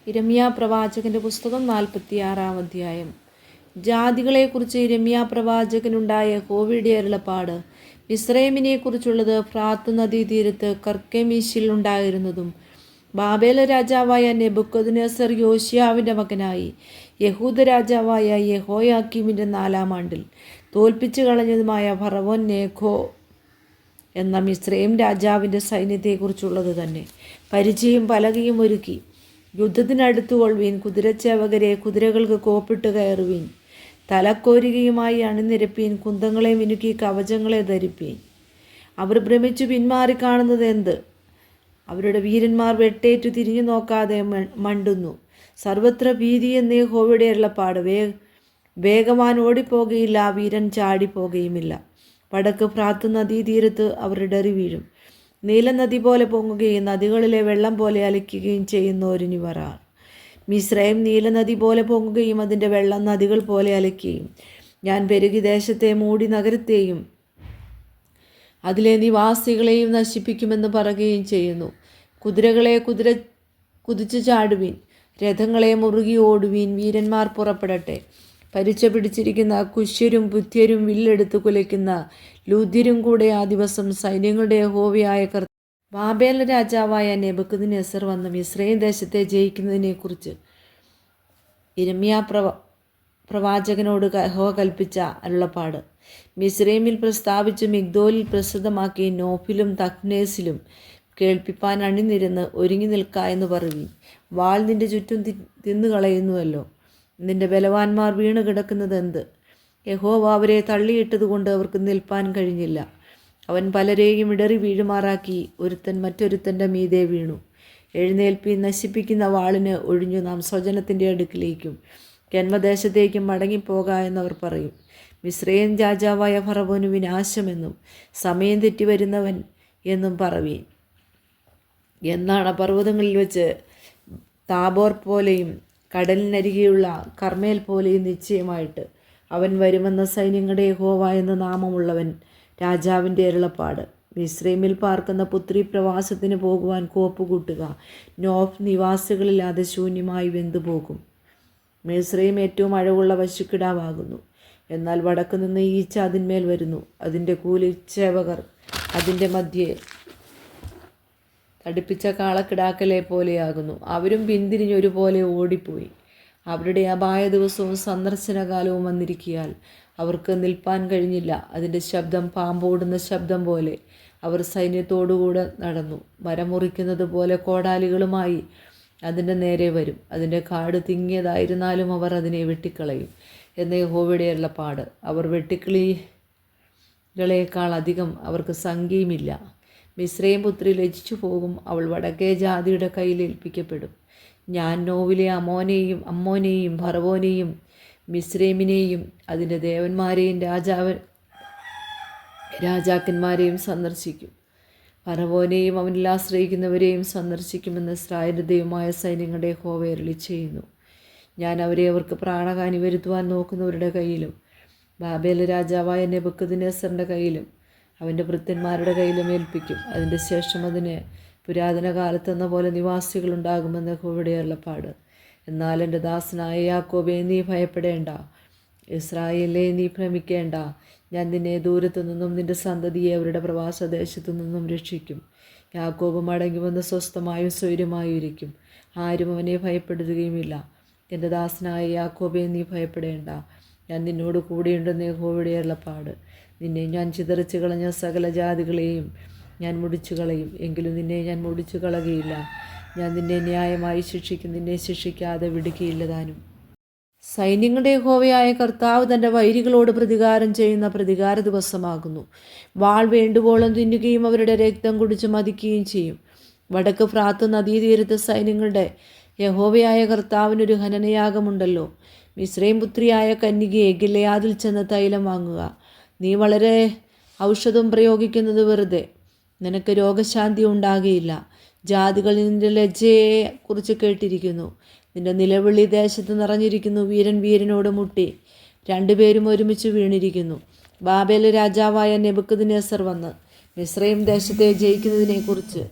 ഇരമ്യാ പ്രവാചകന്റെ പുസ്തകം 46-ാം അധ്യായം. ജാതികളെക്കുറിച്ച് ഇരമ്യാ പ്രവാചകനുണ്ടായ യഹോവയുടെ അരുളപ്പാട്. മിസ്രയീമിനെക്കുറിച്ചുള്ളത് ഫ്രാത്ത് നദീതീരത്ത് കർക്കെമീശിൽ ഉണ്ടായിരുന്നതും ബാബേൽ രാജാവായ നെബൂഖദ്നേസർ യോശിയാവിൻ്റെ മകനായി യഹൂദ രാജാവായ യെഹോയാക്കീമിൻ്റെ 4-ാം ആണ്ടിൽ തോൽപ്പിച്ചു കളഞ്ഞതുമായ ഫറവോൻ നേഖോ എന്ന മിസ്രയീം രാജാവിൻ്റെ സൈന്യത്തെക്കുറിച്ചുള്ളത് തന്നെ. പരിചയും പലകയും ഒരുക്കി യുദ്ധത്തിനടുത്തുകൊള്ളുവീൻ. കുതിരച്ചേവകരെ, കുതിരകൾക്ക് കോപ്പിട്ട് കയറുവീൻ. തലക്കോരികയുമായി അണിനിരപ്പീൻ. കുന്തങ്ങളെ മിനുക്കി കവചങ്ങളെ ധരിപ്പീൻ. അവർ ഭ്രമിച്ചു പിന്മാറി കാണുന്നത് എന്ത്? അവരുടെ വീരന്മാർ വെട്ടേറ്റു തിരിഞ്ഞു നോക്കാതെ മണ്ടുന്നു. സർവത്ര ഭീതി എന്നേ യഹോവയുടെ അരുളപ്പാട്. വേഗവാൻ ഓടിപ്പോകുകയില്ല, വീരൻ ചാടിപ്പോകുകയുമില്ല. വടക്ക് ഫ്രാത്ത് നദീതീരത്ത് അവർ ഇടറി വീഴും. നീലനദി പോലെ പൊങ്ങുകയും നദികളിലെ വെള്ളം പോലെ അലയ്ക്കുകയും ചെയ്യുന്നോരിനി വരാർ. മിസ്രയീം നീലനദി പോലെ പൊങ്ങുകയും അതിൻ്റെ വെള്ളം നദികൾ പോലെ അലയ്ക്കുകയും ഞാൻ പെരുകി ദേശത്തെ മൂടി നഗരത്തെയും അതിലെ നിവാസികളെയും നശിപ്പിക്കുമെന്ന് പറയുകയും ചെയ്യുന്നു. കുതിരകളെ കുതിച്ചു ചാടുവീൻ, രഥങ്ങളെ മുറുകി ഓടുവീൻ. വീരന്മാർ പുറപ്പെടട്ടെ. പരിച പിടിച്ചിരിക്കുന്ന കുശ്യരും പുത്യരും വില്ലെടുത്ത് കുലയ്ക്കുന്ന ലൂദ്യരും കൂടെ ആ ദിവസം സൈന്യങ്ങളുടെ യഹോവയായ ബാബേൽ രാജാവായ നെബൂഖദ്നേസർ വന്ന് മിസ്രയീം ദേശത്തെ ജയിക്കുന്നതിനെക്കുറിച്ച് ഇരമ്യാ പ്രവാചകനോട് യഹോവ കൽപ്പിച്ച അരുളപ്പാട്. മിസ്രയീമിൽ പ്രസ്താവിച്ച് മിഗ്ദോലിൽ പ്രസിദ്ധമാക്കി നോഫിലും തഹ്നേസിലും കേൾപ്പിപ്പാൻ അണിനിരന്ന് ഒരുങ്ങി നിൽക്ക എന്ന് പറയുവീൻ. വാൾ നിന്റെ ചുറ്റും തിന്നുകളയുന്നുവല്ലോ. നിന്റെ ബലവാന്മാർ വീണ് കിടക്കുന്നത് എന്ത്? യഹോവ അവരെ തള്ളിയിട്ടതുകൊണ്ട് അവർക്ക് നിൽപ്പാൻ കഴിഞ്ഞില്ല. അവൻ പലരെയും ഇടറി വീഴുമാറാക്കി. ഒരുത്തൻ മറ്റൊരുത്തൻ്റെ മീതെ വീണു. എഴുന്നേൽപ്പീൻ, നശിപ്പിക്കുന്ന വാളിന് ഒഴിഞ്ഞു നാം സ്വജനത്തിൻ്റെ അടുക്കിലേക്കും ജന്മദേശത്തേക്കും മടങ്ങിപ്പോക എന്നവർ പറയും. മിസ്രയീം രാജാവായ ഫറവോന് വിനാശമെന്നും സമയം തെറ്റി വരുന്നവൻ എന്നും പറവീൻ. എന്നാണ് പർവ്വതങ്ങളിൽ വെച്ച് താബോർ പോലെയും കടലിനരികെയുള്ള കർമ്മേൽ പോലെയും നിശ്ചയമായിട്ട് അവൻ വരുമെന്ന സൈന്യങ്ങളുടെ യഹോവ എന്ന നാമമുള്ളവൻ രാജാവിൻ്റെ അരുളപ്പാട്. മിസ്രയീമിൽ പാർക്കുന്ന പുത്രി പ്രവാസത്തിന് പോകുവാൻ കോപ്പുകൂട്ടുക. നോഫ് നിവാസികളില്ലാതെ ശൂന്യമായി വെന്തുപോകും. മിസ്രയീം ഏറ്റവും അഴകുള്ള പശുക്കിടാവാകുന്നു. എന്നാൽ വടക്കു നിന്ന് ഈച്ച അതിന്മേൽ വരുന്നു. അതിൻ്റെ കൂലിച്ചേവകർ അതിൻ്റെ മധ്യേ തടിപ്പിച്ച കാളക്കിടാക്കളെ പോലെയാകുന്നു. അവരും പിന്തിരിഞ്ഞൊരുപോലെ ഓടിപ്പോയി. അവരുടെ അപായ ദിവസവും സന്ദർശനകാലവും വന്നിരിക്കിയാൽ അവർക്ക് നിൽപ്പാൻ കഴിഞ്ഞില്ല. അതിൻ്റെ ശബ്ദം പാമ്പോടുന്ന ശബ്ദം പോലെ. അവർ സൈന്യത്തോടുകൂടെ നടന്നു. മരം മുറിക്കുന്നത് പോലെ കോടാലികളുമായി അതിൻ്റെ നേരെ വരും. അതിൻ്റെ കാട് തിങ്ങിയതായിരുന്നാലും അവർ അതിനെ വെട്ടിക്കളയും എന്ന യഹോവയുടെ അരുളപ്പാട്. അവർ വെട്ടുക്കിളികളേക്കാൾ അധികം അവർക്ക് സംഖ്യയുമില്ല. മിസ്രയീം പുത്രി ലജ്ജിച്ചു പോകും. അവൾ വടക്കേ ജാതിയുടെ കയ്യിൽ ഏൽപ്പിക്കപ്പെടും. ഞാൻ നോവിലെ അമ്മോനെയും ഫറവോനെയും മിസ്രയീമിനെയും അതിൻ്റെ ദേവന്മാരെയും രാജാക്കന്മാരെയും സന്ദർശിക്കും. ഫറവോനെയും അവനിൽ ആശ്രയിക്കുന്നവരെയും സന്ദർശിക്കുമെന്ന് ഇസ്രായേലിന്റെ ദൈവമായ സൈന്യങ്ങളുടെ യഹോവ അരുളിച്ചെയ്യുന്നു. ഞാൻ അവരെ അവർക്ക് പ്രാണഹാനി വരുത്തുവാൻ നോക്കുന്നവരുടെ കയ്യിലും ബാബേൽ രാജാവായ നെബൂഖദ്നേസറിൻ്റെ കയ്യിലും അവൻ്റെ ഭൃത്യന്മാരുടെ കയ്യിലും ഏൽപ്പിക്കും. അതിൻ്റെ ശേഷം അതിന് പുരാതന കാലത്തെന്ന പോലെ നിവാസികളുണ്ടാകുമെന്ന് യഹോവയുടെ അരുളപ്പാട്. എന്നാൽ എൻ്റെ ദാസനായ യാക്കോബേ, നീ ഭയപ്പെടേണ്ട. ഇസ്രായേലേ, നീ ഭ്രമിക്കേണ്ട. ഞാൻ നിന്നെ ദൂരത്തു നിന്നും നിൻ്റെ സന്തതിയെ അവരുടെ പ്രവാസദേശത്തു നിന്നും രക്ഷിക്കും. യാക്കോബ് മടങ്ങി വന്ന് സ്വസ്ഥമായും സ്വൈര്യമായും ഇരിക്കും. ആരും അവനെ ഭയപ്പെടുകയുമില്ല. എൻ്റെ ദാസനായ യാക്കോബേ, നീ ഭയപ്പെടേണ്ട. ഞാൻ നിന്നോട് കൂടെയുണ്ടെന്ന് യഹോവയുടെ അരുളപ്പാട്. നിന്നെ ഞാൻ ചിതറിച്ചു കളഞ്ഞ സകല ജാതികളെയും ഞാൻ മുടിച്ചു കളയും. എങ്കിലും നിന്നെ ഞാൻ മുടിച്ചു കളകയില്ല. ഞാൻ നിന്നെ ന്യായമായി ശിക്ഷിക്കും. നിന്നെ ശിക്ഷിക്കാതെ വിടുകയില്ല താനും. സൈന്യങ്ങളുടെ യഹോവയായ കർത്താവ് തൻ്റെ വൈരികളോട് പ്രതികാരം ചെയ്യുന്ന പ്രതികാര ദിവസമാകുന്നു. വാൾ വേണ്ടുവോളം തിന്നുകയും അവരുടെ രക്തം കുടിച്ച് മതിക്കുകയും ചെയ്യും. വടക്ക് ഫ്രാത്ത് നദീതീരത്ത് സൈന്യങ്ങളുടെ യഹോവയായ കർത്താവിനൊരു ഹനനയാഗമുണ്ടല്ലോ. മിസ്രയീം പുത്രിയായ കന്യകയെ ഗിലെയാദിൽ ചെന്ന് തൈലം വാങ്ങുക. നീ വളരെ ഔഷധം പ്രയോഗിക്കുന്നത് വെറുതെ. നിനക്ക് രോഗശാന്തി ഉണ്ടാകുകയില്ല. ജാതികൾ നിന്റെ ലജ്ജയെ കുറിച്ച് കേട്ടിരിക്കുന്നു. നിന്റെ നിലവിളി ദേശത്ത് നിറഞ്ഞിരിക്കുന്നു. വീരൻ വീരനോട് മുട്ടി. രണ്ടുപേരും ഒരുമിച്ച് വീണിരിക്കുന്നു. ബാബേൽ രാജാവായ നെബൂഖദ്നേസർ വന്ന് മിസ്രയീം ദേശത്തെ ജയിക്കുന്നതിനെക്കുറിച്ച്